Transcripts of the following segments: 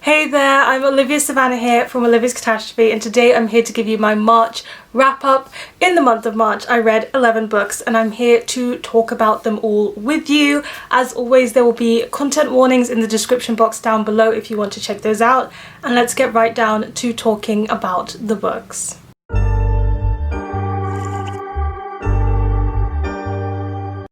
Hey there, I'm Olivia Savannah here from Olivia's Catastrophe, and today I'm here to give you my March wrap up. In the month of March I read 11 books and I'm here to talk about them all with you. As always, there will be content warnings in the description box down below if you want to check those out, and let's get right down to talking about the books.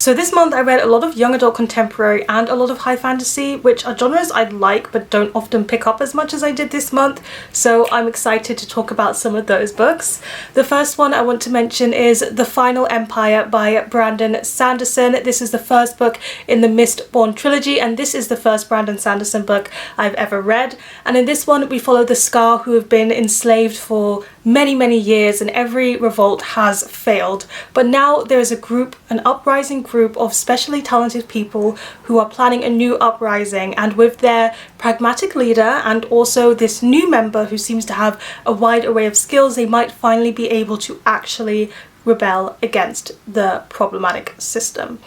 So this month I read a lot of young adult contemporary and a lot of high fantasy, which are genres I like but don't often pick up as much as I did this month, so I'm excited to talk about some of those books. The first one I want to mention is The Final Empire by Brandon Sanderson. This is the first book in the Mistborn trilogy, and this is the first Brandon Sanderson book I've ever read. And in this one we follow the Scar, who have been enslaved for many years, and every revolt has failed. But now there is a group, an uprising group of specially talented people who are planning a new uprising, and with their pragmatic leader and also this new member who seems to have a wide array of skills, they might finally be able to actually rebel against the problematic system.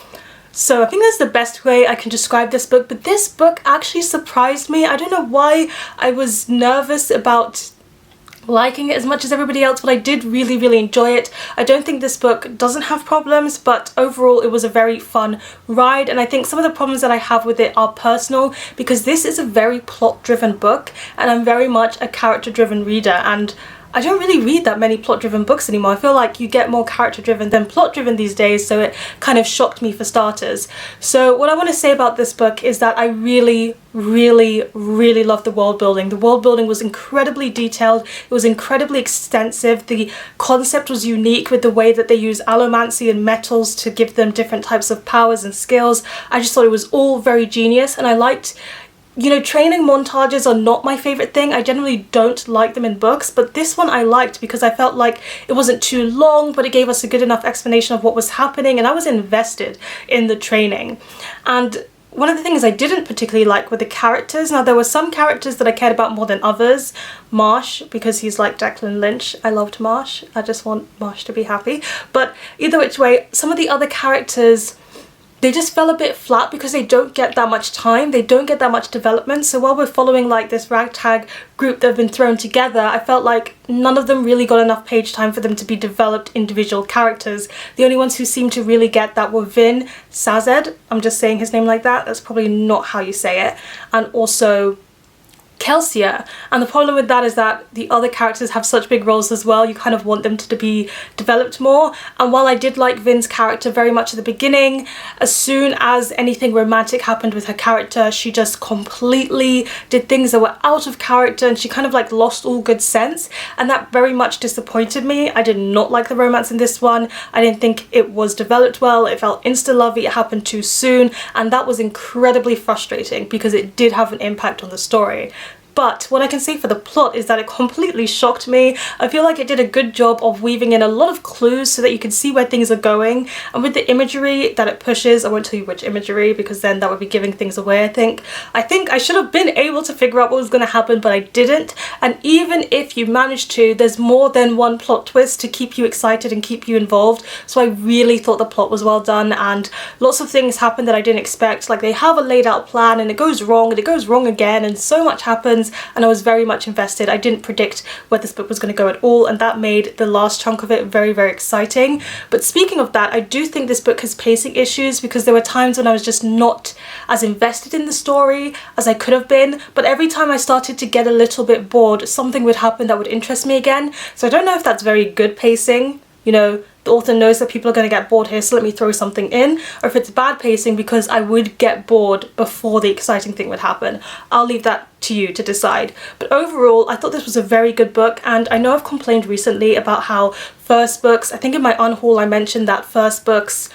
So I think that's the best way I can describe this book, but this book actually surprised me. I don't know why I was nervous about liking it as much as everybody else, but I did really enjoy it. I don't think this book doesn't have problems, but overall it was a very fun ride, and I think some of the problems that I have with it are personal, because this is a very plot driven book and I'm very much a character driven reader, and I don't really read that many plot-driven books anymore. I feel like you get more character-driven than plot-driven these days, so it kind of shocked me for starters. So what I want to say about this book is that I really loved the world building. The world building was incredibly detailed, it was incredibly extensive, the concept was unique with the way that they use allomancy and metals to give them different types of powers and skills. I just thought it was all very genius, and I liked, you know, training montages are not my favourite thing. I generally don't like them in books, but this one I liked because I felt like it wasn't too long, but it gave us a good enough explanation of what was happening, and I was invested in the training. And one of the things I didn't particularly like were the characters. Now, there were some characters that I cared about more than others. Marsh, because he's like Declan Lynch. I loved Marsh. I just want Marsh to be happy. But either which way, some of the other characters, they just fell a bit flat because they don't get that much time, they don't get that much development. So while we're following like this ragtag group that have been thrown together, I felt like none of them really got enough page time for them to be developed individual characters. The only ones who seemed to really get that were Vin Sazed, I'm just saying his name like that, that's probably not how you say it, and also Kelsia. And the problem with that is that the other characters have such big roles as well, you kind of want them to be developed more. And while I did like Vin's character very much at the beginning, as soon as anything romantic happened with her character, she just completely did things that were out of character, and she kind of like lost all good sense, and that very much disappointed me. I did not like the romance in this one. I didn't think it was developed well, it felt insta-lovey, it happened too soon, and that was incredibly frustrating because it did have an impact on the story. But what I can say for the plot is that it completely shocked me. I feel like it did a good job of weaving in a lot of clues so that you can see where things are going, and with the imagery that it pushes, I won't tell you which imagery because then that would be giving things away. I think I should have been able to figure out what was going to happen, but I didn't. And even if you manage to, there's more than one plot twist to keep you excited and keep you involved. So I really thought the plot was well done, and lots of things happen that I didn't expect. Like, they have a laid out plan and it goes wrong and it goes wrong again, and so much happens, and I was very much invested. I didn't predict where this book was going to go at all, and that made the last chunk of it very exciting. But speaking of that, I do think this book has pacing issues, because there were times when I was just not as invested in the story as I could have been, but every time I started to get a little bit bored, something would happen that would interest me again. So I don't know if that's very good pacing, you know, the author knows that people are going to get bored here, so let me throw something in, or if it's bad pacing because I would get bored before the exciting thing would happen. I'll leave that to you to decide. But overall, I thought this was a very good book, and I know I've complained recently about how first books, I think in my unhaul I mentioned that first books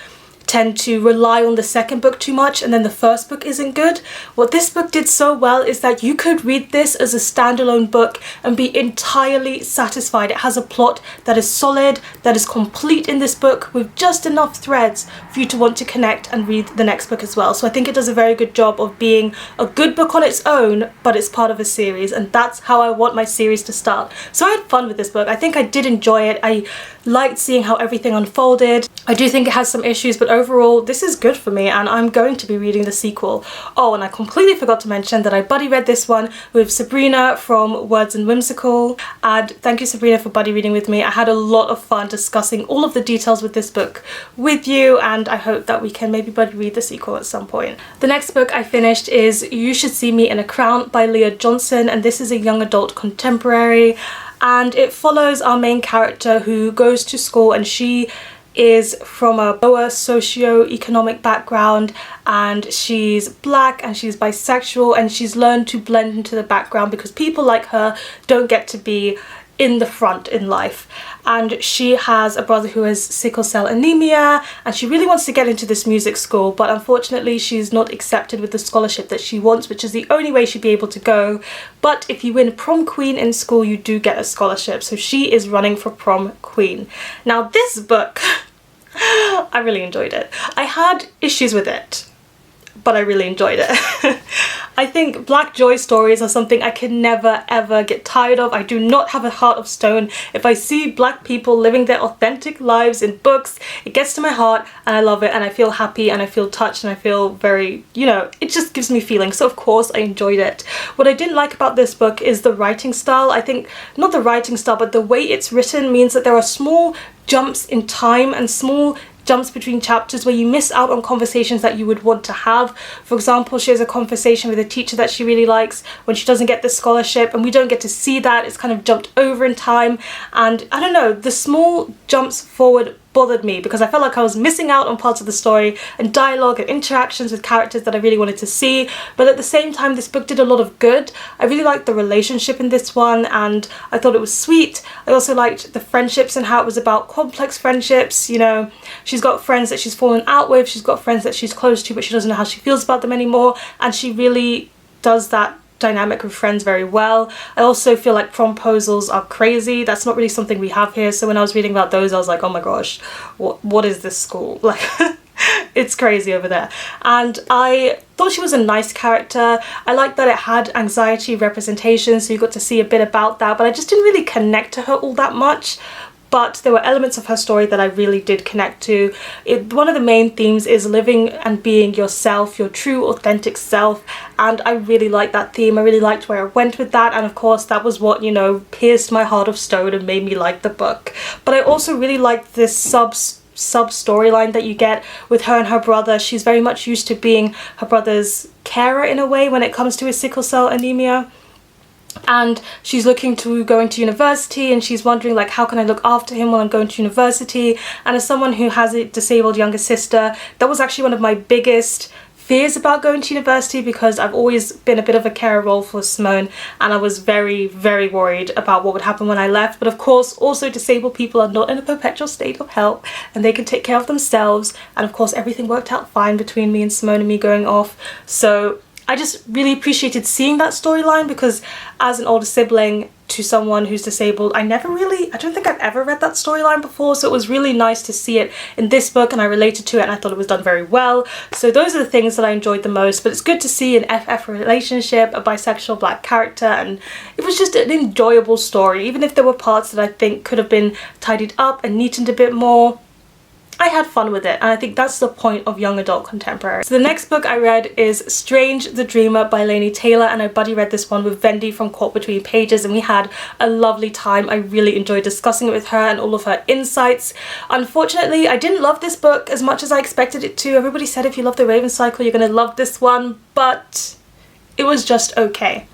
tend to rely on the second book too much and then the first book isn't good. What this book did so well is that you could read this as a standalone book and be entirely satisfied. It has a plot that is solid, that is complete in this book, with just enough threads for you to want to connect and read the next book as well. So I think it does a very good job of being a good book on its own, but it's part of a series, and that's how I want my series to start. So I had fun with this book. I think I did enjoy it. I liked seeing how everything unfolded. I do think it has some issues, but overall this is good for me, and I'm going to be reading the sequel. Oh, and I completely forgot to mention that I buddy read this one with Sabrina from Words and Whimsical, and thank you Sabrina for buddy reading with me. I had a lot of fun discussing all of the details with this book with you, and I hope that we can maybe buddy read the sequel at some point. The next book I finished is You Should See Me in a Crown by Leah Johnson, and this is a young adult contemporary, and it follows our main character who goes to school, and she is from a lower socio-economic background, and she's black and she's bisexual, and she's learned to blend into the background because people like her don't get to be in the front in life. And she has a brother who has sickle cell anemia, and she really wants to get into this music school, but unfortunately she's not accepted with the scholarship that she wants, which is the only way she'd be able to go. But if you win prom queen in school, you do get a scholarship, so she is running for prom queen. Now this book I really enjoyed it. I had issues with it, but I really enjoyed it. I think black joy stories are something I can never ever get tired of. I do not have a heart of stone. If I see black people living their authentic lives in books, it gets to my heart and I love it, and I feel happy and I feel touched and I feel very, you know, it just gives me feelings. So of course I enjoyed it. What I didn't like about this book is the writing style. I think not the writing style, but the way it's written means that there are small jumps in time and small jumps between chapters where you miss out on conversations that you would want to have. For example, she has a conversation with a teacher that she really likes when she doesn't get the scholarship, and we don't get to see that. It's kind of jumped over in time, and I don't know, the small jumps forward bothered me because I felt like I was missing out on parts of the story and dialogue and interactions with characters that I really wanted to see. But at the same time, this book did a lot of good. I really liked the relationship in this one, and I thought it was sweet. I also liked the friendships and how it was about complex friendships. You know, she's got friends that she's fallen out with, she's got friends that she's close to, but she doesn't know how she feels about them anymore, and she really does that dynamic with friends very well. I also feel like promposals are crazy. That's not really something we have here, so when I was reading about those I was like, oh my gosh, what is this school? Like it's crazy over there. And I thought she was a nice character. I liked that it had anxiety representation, so you got to see a bit about that, but I just didn't really connect to her all that much. But there were elements of her story that I really did connect to. One of the main themes is living and being yourself, your true authentic self, and I really liked that theme. I really liked where I went with that, and of course that was what, you know, pierced my heart of stone and made me like the book. But I also really liked this sub storyline that you get with her and her brother. She's very much used to being her brother's carer in a way when it comes to his sickle cell anemia. And she's looking to go into university, and she's wondering like, how can I look after him while I'm going to university? And as someone who has a disabled younger sister, that was actually one of my biggest fears about going to university, because I've always been a bit of a carer role for Simone, and I was very, very worried about what would happen when I left. But of course, also disabled people are not in a perpetual state of help, and they can take care of themselves. And of course, everything worked out fine between me and Simone and me going off. So I just really appreciated seeing that storyline, because as an older sibling to someone who's disabled, I don't think I've ever read that storyline before, so it was really nice to see it in this book, and I related to it, and I thought it was done very well. So those are the things that I enjoyed the most. But it's good to see an FF relationship, a bisexual black character, and it was just an enjoyable story. Even if there were parts that I think could have been tidied up and neatened a bit more, I had fun with it, and I think that's the point of young adult contemporary. So the next book I read is Strange the Dreamer by Laini Taylor, and I buddy read this one with Vendi from Caught Between Pages, and we had a lovely time. I really enjoyed discussing it with her and all of her insights. Unfortunately, I didn't love this book as much as I expected it to. Everybody said if you love the Raven Cycle, you're gonna love this one, but it was just okay.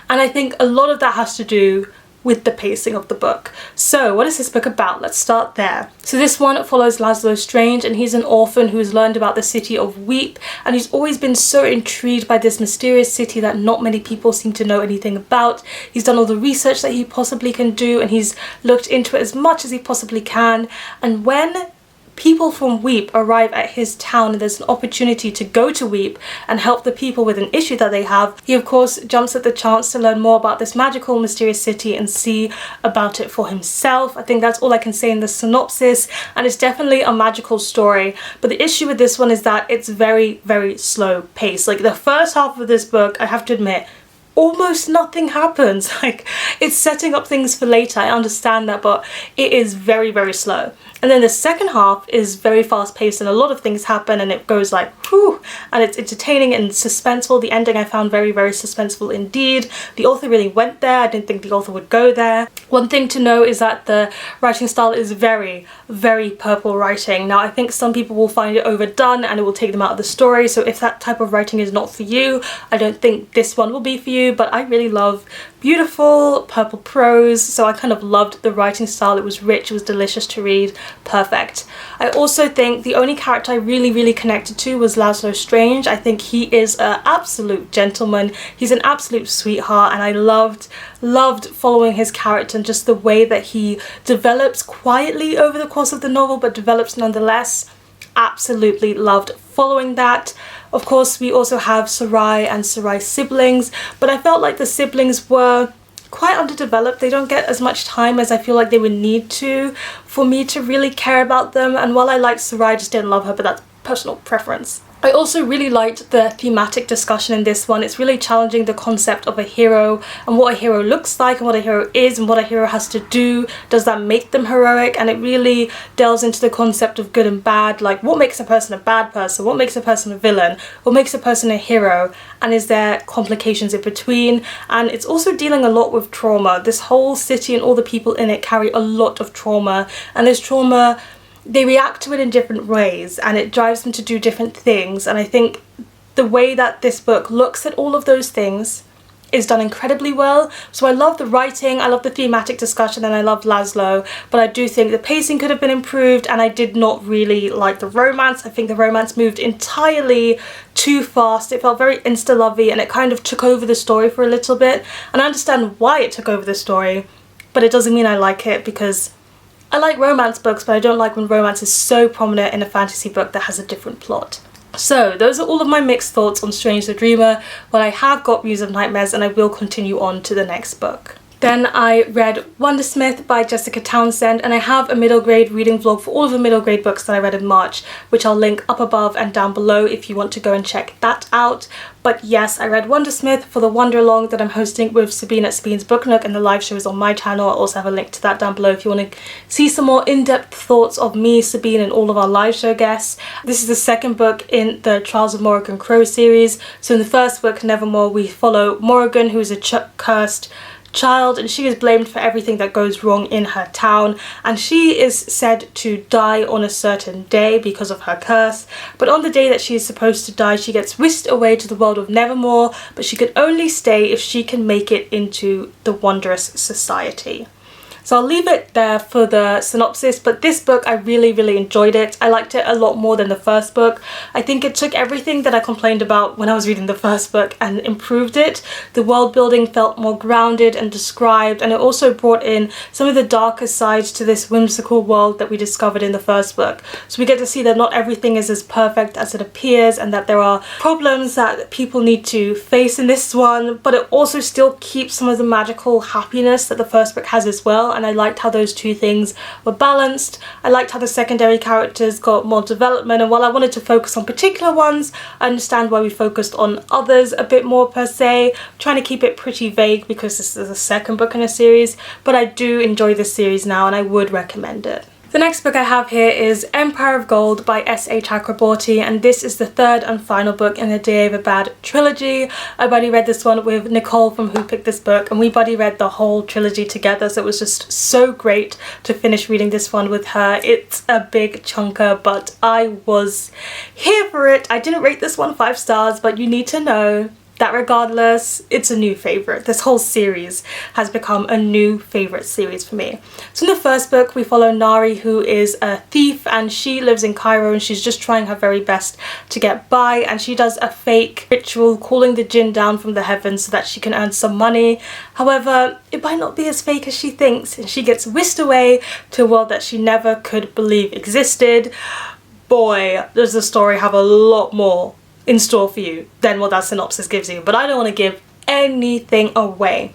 And I think a lot of that has to do with the pacing of the book. So what is this book about? Let's start there. So this one follows Laszlo Strange, and he's an orphan who has learned about the city of Whye, and he's always been so intrigued by this mysterious city that not many people seem to know anything about. He's done all the research that he possibly can do, and he's looked into it as much as he possibly can. And when people from Whye arrive at his town and there's an opportunity to go to Whye and help the people with an issue that they have, he of course jumps at the chance to learn more about this magical, mysterious city and see about it for himself. I think that's all I can say in the synopsis, and it's definitely a magical story. But the issue with this one is that it's very, very slow paced. Like the first half of this book, I have to admit, almost nothing happens. Like, it's setting up things for later, I understand that, but it is very, very slow. And then the second half is very fast paced and a lot of things happen and it goes like whew, and it's entertaining and suspenseful. The ending I found very, very suspenseful indeed. The author really went there. I didn't think the author would go there. One thing to know is that the writing style is very, very purple writing. Now I think some people will find it overdone and it will take them out of the story, so if that type of writing is not for you, I don't think this one will be for you, but I really love beautiful purple prose, so I kind of loved the writing style. It was rich, it was delicious to read, perfect. I also think the only character I really, really connected to was Laszlo Strange. I think he is an absolute gentleman, he's an absolute sweetheart, and I loved following his character and just the way that he develops quietly over the course of the novel, but develops nonetheless. Absolutely loved following that. Of course, we also have Sarai and Sarai's siblings, but I felt like the siblings were quite underdeveloped. They don't get as much time as I feel like they would need to for me to really care about them, and while I liked Sarai, I just didn't love her, but that's personal preference. I also really liked the thematic discussion in this one. It's really challenging the concept of a hero and what a hero looks like and what a hero is and what a hero has to do. Does that make them heroic? And it really delves into the concept of good and bad, like what makes a person a bad person, what makes a person a villain, what makes a person a hero, and is there complications in between? And it's also dealing a lot with trauma. This whole city and all the people in it carry a lot of trauma, and this trauma, they react to it in different ways and it drives them to do different things, and I think the way that this book looks at all of those things is done incredibly well. So I love the writing, I love the thematic discussion, and I love Laszlo, but I do think the pacing could have been improved, and I did not really like the romance. I think the romance moved entirely too fast. It felt very insta-lovey and it kind of took over the story for a little bit, and I understand why it took over the story, but it doesn't mean I like it, because I like romance books, but I don't like when romance is so prominent in a fantasy book that has a different plot. So those are all of my mixed thoughts on Strange the Dreamer, but I have got Muse of Nightmares and I will continue on to the next book. Then I read Wundersmith by Jessica Townsend, and I have a middle grade reading vlog for all of the middle grade books that I read in March, which I'll link up above and down below if you want to go and check that out. But yes, I read Wundersmith for the Wonder Along that I'm hosting with Sabine at Sabine's Book Nook, and the live show is on my channel. I'll also have a link to that down below if you want to see some more in-depth thoughts of me, Sabine, and all of our live show guests. This is the second book in the Trials of Morrigan Crow series. So in the first book, Nevermore, we follow Morrigan, who is a cursed child, and she is blamed for everything that goes wrong in her town, and she is said to die on a certain day because of her curse. But on the day that she is supposed to die, she gets whisked away to the world of Nevermore, but she can only stay if she can make it into the Wondrous Society. So I'll leave it there for the synopsis, but this book, I really, really enjoyed it. I liked it a lot more than the first book. I think it took everything that I complained about when I was reading the first book and improved it. The world building felt more grounded and described, and it also brought in some of the darker sides to this whimsical world that we discovered in the first book. So we get to see that not everything is as perfect as it appears, and that there are problems that people need to face in this one, but it also still keeps some of the magical happiness that the first book has as well. And I liked how those two things were balanced. I liked how the secondary characters got more development, and while I wanted to focus on particular ones, I understand why we focused on others a bit more per se. I'm trying to keep it pretty vague because this is the second book in a series, but I do enjoy this series now and I would recommend it. The next book I have here is Empire of Gold by S.A. Chakraborty, and this is the third and final book in the Day of a Bad trilogy. I buddy read this one with Nicole from Who Picked This Book, and we buddy read the whole trilogy together, so it was just so great to finish reading this one with her. It's a big chunker, but I was here for it. I didn't rate this one 5 stars, but you need to know that regardless, it's a new favourite. This whole series has become a new favourite series for me. So in the first book, we follow Nari, who is a thief, and she lives in Cairo and she's just trying her very best to get by, and she does a fake ritual calling the jinn down from the heavens so that she can earn some money. However, it might not be as fake as she thinks, and she gets whisked away to a world that she never could believe existed. Boy, does the story have a lot more in store for you than what that synopsis gives you, but I don't want to give anything away.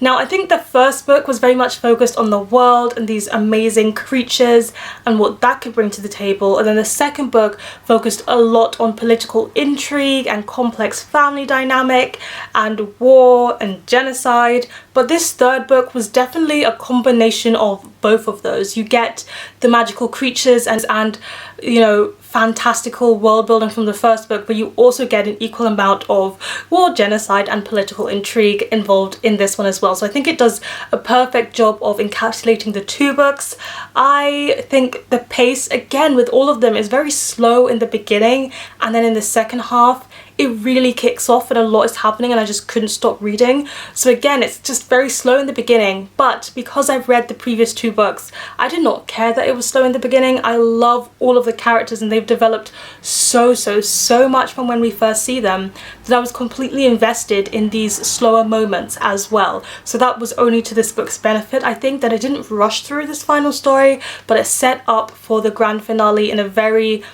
Now, I think the first book was very much focused on the world and these amazing creatures and what that could bring to the table, and then the second book focused a lot on political intrigue and complex family dynamic and war and genocide. But this third book was definitely a combination of both of those. You get the magical creatures and you know, fantastical world building from the first book, but you also get an equal amount of war, genocide and political intrigue involved in this one as well. So I think it does a perfect job of encapsulating the two books. I think the pace, again, with all of them is very slow in the beginning, and then in the second half it really kicks off and a lot is happening and I just couldn't stop reading. So again, it's just very slow in the beginning, but because I've read the previous two books, I did not care that it was slow in the beginning. I love all of the characters and they've developed so much from when we first see them that I was completely invested in these slower moments as well. So that was only to this book's benefit, I think, that I didn't rush through this final story, but it set up for the grand finale in a very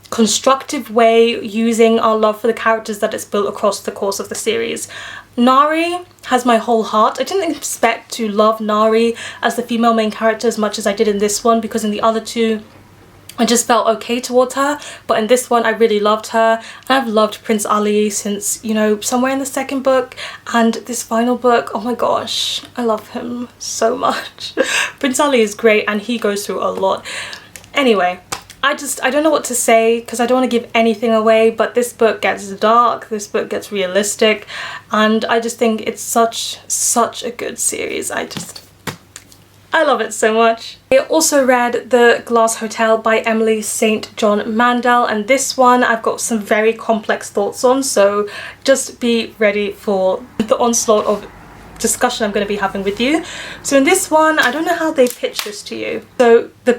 constructive way, using our love for the characters that it's built across the course of the series. Nari has my whole heart. I didn't expect to love Nari as the female main character as much as I did in this one, because in the other two I just felt okay towards her, but in this one I really loved her. And I've loved Prince Ali since, you know, somewhere in the second book, and this final book, oh my gosh, I love him so much. Prince Ali is great and he goes through a lot. Anyway, I don't know what to say because I don't want to give anything away, but this book gets dark, this book gets realistic, and I just think it's such a good series. I love it so much. I also read The Glass Hotel by Emily St. John Mandel, and this one I've got some very complex thoughts on, so just be ready for the onslaught of discussion I'm going to be having with you. So in this one, I don't know how they pitch this to you. So the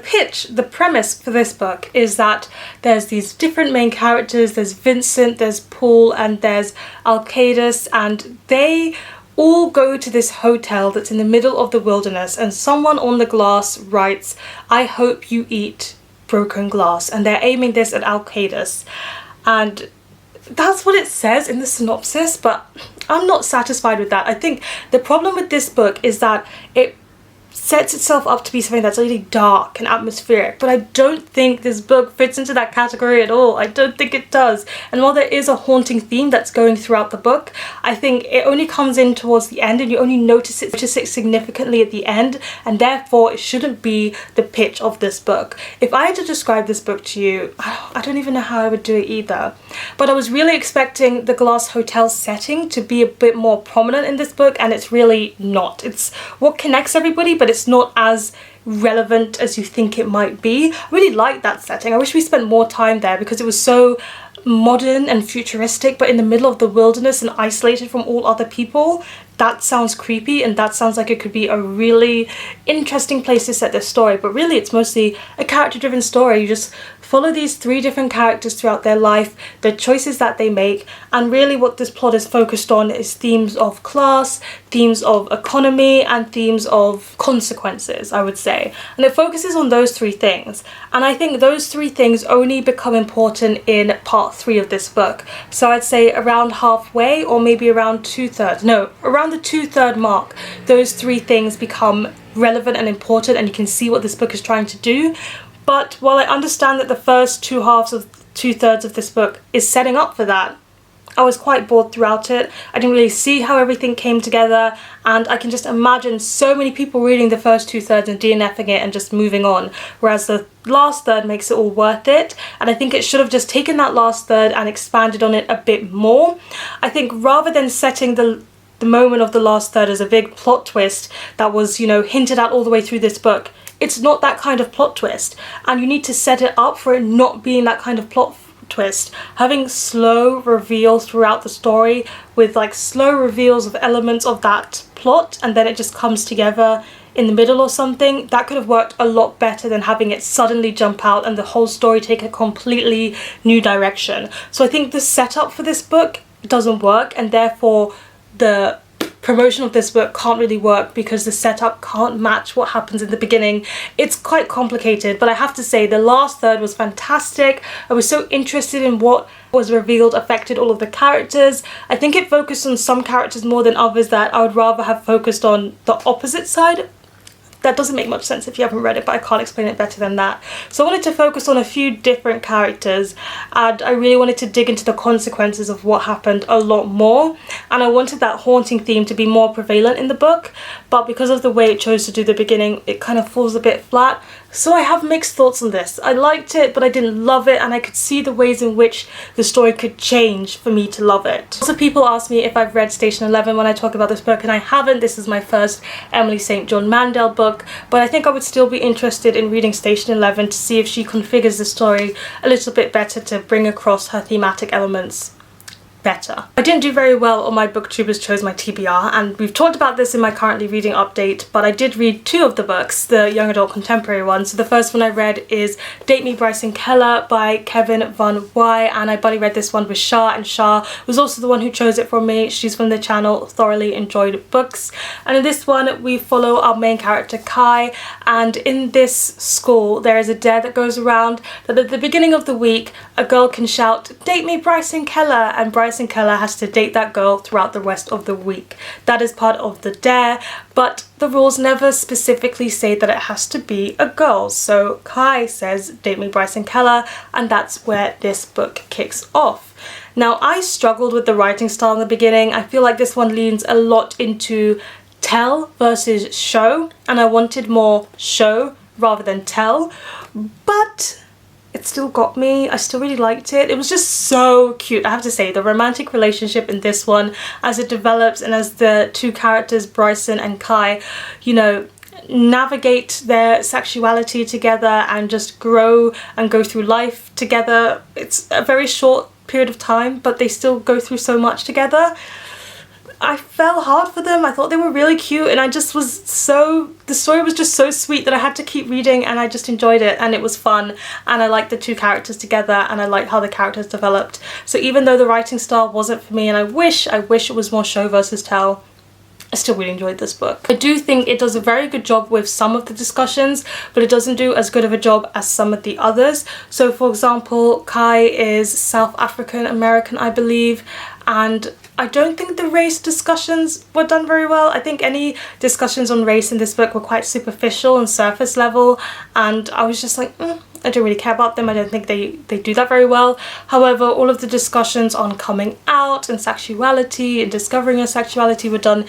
premise for this book is that there's these different main characters. There's Vincent, there's Paul, and there's Alcaides, and they all go to this hotel that's in the middle of the wilderness, and someone on the glass writes, "I hope you eat broken glass," and they're aiming this at Alcaides, and that's what it says in the synopsis, but I'm not satisfied with that. I think the problem with this book is that it sets itself up to be something that's really dark and atmospheric, but I don't think this book fits into that category at all. I don't think it does. And while there is a haunting theme that's going throughout the book, I think it only comes in towards the end and you only notice it significantly at the end, and therefore it shouldn't be the pitch of this book. If I had to describe this book to you, I don't even know how I would do it either. But I was really expecting the Glass Hotel setting to be a bit more prominent in this book, and it's really not. It's what connects everybody, but it's not as relevant as you think it might be. I really like that setting. I wish we spent more time there because it was so modern and futuristic, but in the middle of the wilderness and isolated from all other people. That sounds creepy, and that sounds like it could be a really interesting place to set this story, but really it's mostly a character-driven story. You just follow these three different characters throughout their life, the choices that they make, and really what this plot is focused on is themes of class, themes of economy, and themes of consequences, I would say. And it focuses on those three things, and I think those three things only become important in part 3 of this book. So I'd say around halfway, or maybe around around the 2/3 mark, those three things become relevant and important, and you can see what this book is trying to do. But while I understand that the first 2/3 of this book is setting up for that, I was quite bored throughout it. I didn't really see how everything came together, and I can just imagine so many people reading the first 2/3 and DNFing it and just moving on, whereas the last third makes it all worth it, and I think it should have just taken that last third and expanded on it a bit more. I think rather than setting the moment of the last third as a big plot twist that was, you know, hinted at all the way through this book, it's not that kind of plot twist, and you need to set it up for it not being that kind of plot twist. Having slow reveals throughout the story with like slow reveals of elements of that plot, and then it just comes together in the middle or something, that could have worked a lot better than having it suddenly jump out and the whole story take a completely new direction. So I think the setup for this book doesn't work, and therefore the promotion of this book can't really work because the setup can't match what happens in the beginning. It's quite complicated, but I have to say the last third was fantastic. I was so interested in what was revealed affected all of the characters. I think it focused on some characters more than others that I would rather have focused on the opposite side. That doesn't make much sense if you haven't read it, but I can't explain it better than that. So I wanted to focus on a few different characters, and I really wanted to dig into the consequences of what happened a lot more, and I wanted that haunting theme to be more prevalent in the book, but because of the way it chose to do the beginning, it kind of falls a bit flat. So I have mixed thoughts on this. I liked it, but I didn't love it, and I could see the ways in which the story could change for me to love it. Also, people ask me if I've read Station 11 when I talk about this book, and I haven't. This is my first Emily St. John Mandel book, but I think I would still be interested in reading Station 11 to see if she configures the story a little bit better to bring across her thematic elements better. I didn't do very well on my booktubers chose my TBR, and we've talked about this in my currently reading update, but I did read two of the books, the young adult contemporary ones. So the first one I read is Date Me Bryson Keller by Kevin von Whye, and I buddy read this one with Shah, and Shah was also the one who chose it for me. She's from the channel Thoroughly Enjoyed Books, and in this one we follow our main character Kai, and in this school there is a dare that goes around that at the beginning of the week a girl can shout, "Date me Bryson Keller," and Bryson Keller has to date that girl throughout the rest of the week. That is part of the dare, but the rules never specifically say that it has to be a girl. So Kai says, "Date me Bryson Keller," and that's where this book kicks off. Now, I struggled with the writing style in the beginning. I feel like this one leans a lot into tell versus show, and I wanted more show rather than tell, but it still got me. I still really liked it. It was just so cute. I have to say, the romantic relationship in this one, as it develops and as the two characters, Bryson and Kai, you know, navigate their sexuality together and just grow and go through life together. It's a very short period of time, but they still go through so much together. I fell hard for them. I thought they were really cute, and I just was so, the story was just so sweet that I had to keep reading, and I just enjoyed it, and it was fun, and I liked the two characters together, and I liked how the characters developed. So even though the writing style wasn't for me, and I wish it was more show versus tell, I still really enjoyed this book. I do think it does a very good job with some of the discussions, but it doesn't do as good of a job as some of the others. So for example, Kai is South African American, I believe, and I don't think the race discussions were done very well. I think any discussions on race in this book were quite superficial and surface level, and I was just like, I don't really care about them. I don't think they do that very well. However, all of the discussions on coming out and sexuality and discovering your sexuality were done,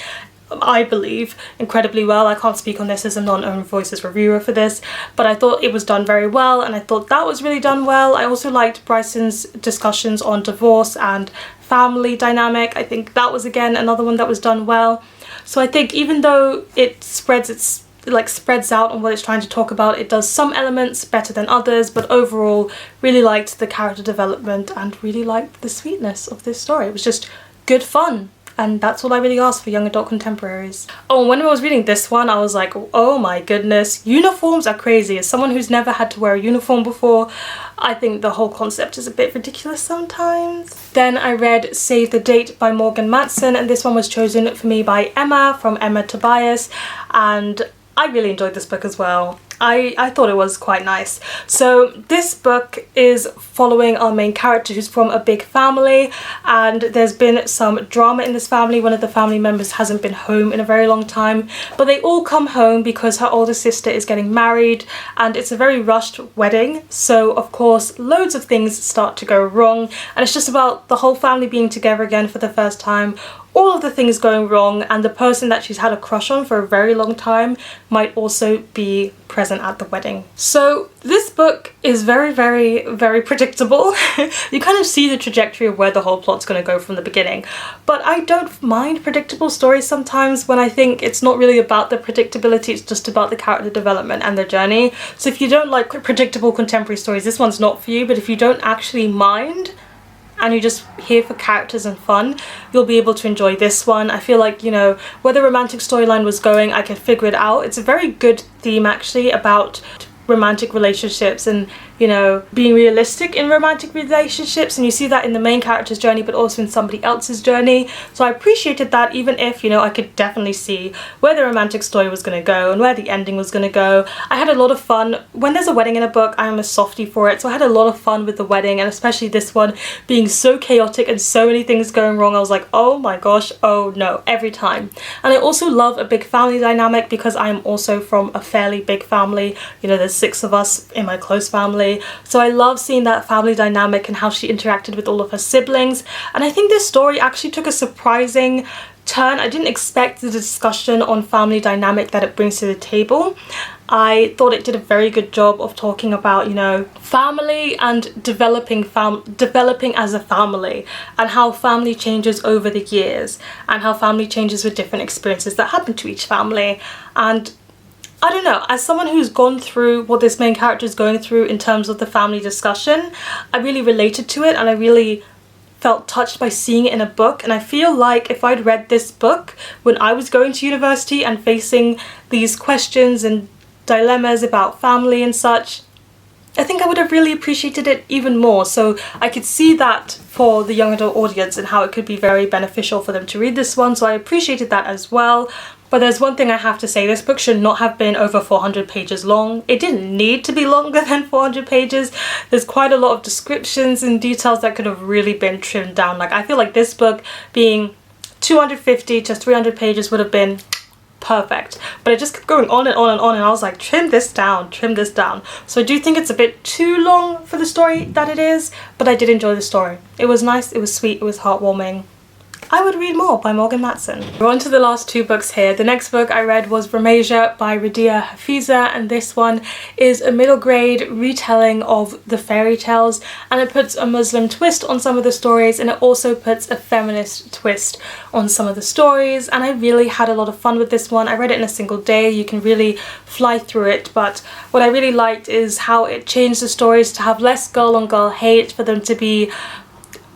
I believe, incredibly well. I can't speak on this as a non-own voices reviewer for this, but I thought it was done very well, and I thought that was really done well. I also liked Bryson's discussions on divorce and family dynamic. I think that was again another one that was done well. So I think even though it spreads out on what it's trying to talk about, it does some elements better than others, but overall really liked the character development and really liked the sweetness of this story. It was just good fun. And that's all I really asked for young adult contemporaries. Oh, and when I was reading this one, I was like, oh my goodness, uniforms are crazy. As someone who's never had to wear a uniform before, I think the whole concept is a bit ridiculous sometimes. Then I read Save the Date by Morgan Matson, and this one was chosen for me by Emma from Emma Tobias, and I really enjoyed this book as well. I thought it was quite nice. So this book is following our main character who's from a big family, and there's been some drama in this family. One of the family members hasn't been home in a very long time, but they all come home because her older sister is getting married, and it's a very rushed wedding. So of course loads of things start to go wrong, and it's just about the whole family being together again for the first time, all of the things going wrong, and the person that she's had a crush on for a very long time might also be present at the wedding. So this book is very, very, very predictable. You kind of see the trajectory of where the whole plot's going to go from the beginning, but I don't mind predictable stories sometimes when I think it's not really about the predictability, it's just about the character development and the journey. So if you don't like predictable contemporary stories, this one's not for you, but if you don't actually mind and you're just here for characters and fun, you'll be able to enjoy this one. I feel like, you know, where the romantic storyline was going, I could figure it out. It's a very good theme actually about romantic relationships and you know, being realistic in romantic relationships, and you see that in the main character's journey but also in somebody else's journey. So I appreciated that, even if, you know, I could definitely see where the romantic story was going to go and where the ending was going to go. I had a lot of fun. When there's a wedding in a book, I am a softie for it, so I had a lot of fun with the wedding, and especially this one being so chaotic and so many things going wrong. I was like, oh my gosh, oh no, every time. And I also love a big family dynamic because I am also from a fairly big family. You know, there's 6 of us in my close family, so I love seeing that family dynamic and how she interacted with all of her siblings. And I think this story actually took a surprising turn. I didn't expect the discussion on family dynamic that it brings to the table. I thought it did a very good job of talking about, you know, family and developing as a family, and how family changes over the years, and how family changes with different experiences that happen to each family. And I don't know, as someone who's gone through what this main character is going through in terms of the family discussion, I really related to it, and I really felt touched by seeing it in a book. And I feel like if I'd read this book when I was going to university and facing these questions and dilemmas about family and such, I think I would have really appreciated it even more. So I could see that for the young adult audience and how it could be very beneficial for them to read this one, so I appreciated that as well. But there's one thing I have to say, this book should not have been over 400 pages long. It didn't need to be longer than 400 pages. There's quite a lot of descriptions and details that could have really been trimmed down. Like, I feel like this book being 250 to 300 pages would have been perfect, but it just kept going on and on and on, and I was like, trim this down, trim this down. So I do think it's a bit too long for the story that it is, but I did enjoy the story. It was nice, it was sweet, it was heartwarming. I would read more by Morgan Matson. We're on to the last 2 books here. The next book I read was Romja by Radiya Hafiza, and this one is a middle grade retelling of the fairy tales, and it puts a Muslim twist on some of the stories, and it also puts a feminist twist on some of the stories, and I really had a lot of fun with this one. I read it in a single day. You can really fly through it, but what I really liked is how it changed the stories to have less girl on girl hate, for them to be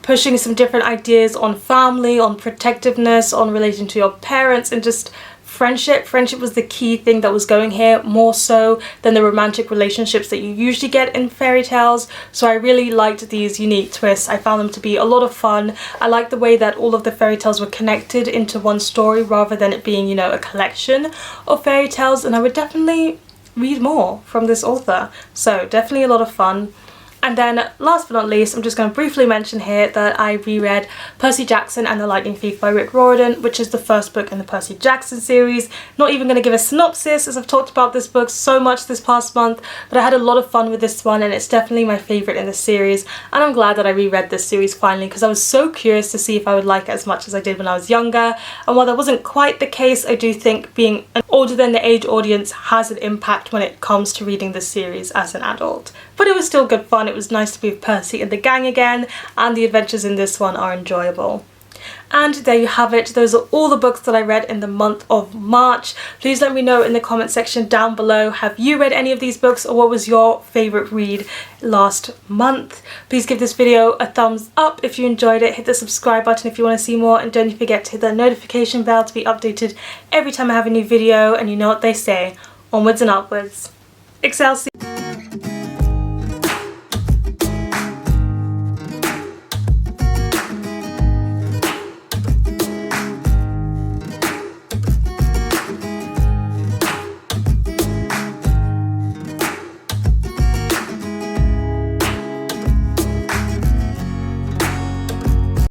pushing some different ideas on family, on protectiveness, on relating to your parents, and just friendship. Friendship was the key thing that was going here, more so than the romantic relationships that you usually get in fairy tales. So I really liked these unique twists. I found them to be a lot of fun. I liked the way that all of the fairy tales were connected into one story rather than it being, you know, a collection of fairy tales, and I would definitely read more from this author. So definitely a lot of fun. And then last but not least, I'm just going to briefly mention here that I reread Percy Jackson and the Lightning Thief by Riordan, which is the first book in the Percy Jackson series. Not even going to give a synopsis, as I've talked about this book so much this past month, but I had a lot of fun with this one, and it's definitely my favourite in the series, and I'm glad that I reread this series finally, because I was so curious to see if I would like it as much as I did when I was younger. And while that wasn't quite the case, I do think being an older than the age audience has an impact when it comes to reading this series as an adult. But it was still good fun. It was nice to be with Percy and the gang again, and the adventures in this one are enjoyable. And there you have it. Those are all the books that I read in the month of March. Please let me know in the comment section down below, have you read any of these books, or what was your favourite read last month? Please give this video a thumbs up if you enjoyed it. Hit the subscribe button if you want to see more, and don't forget to hit the notification bell to be updated every time I have a new video. And you know what they say, onwards and upwards. Excelsior!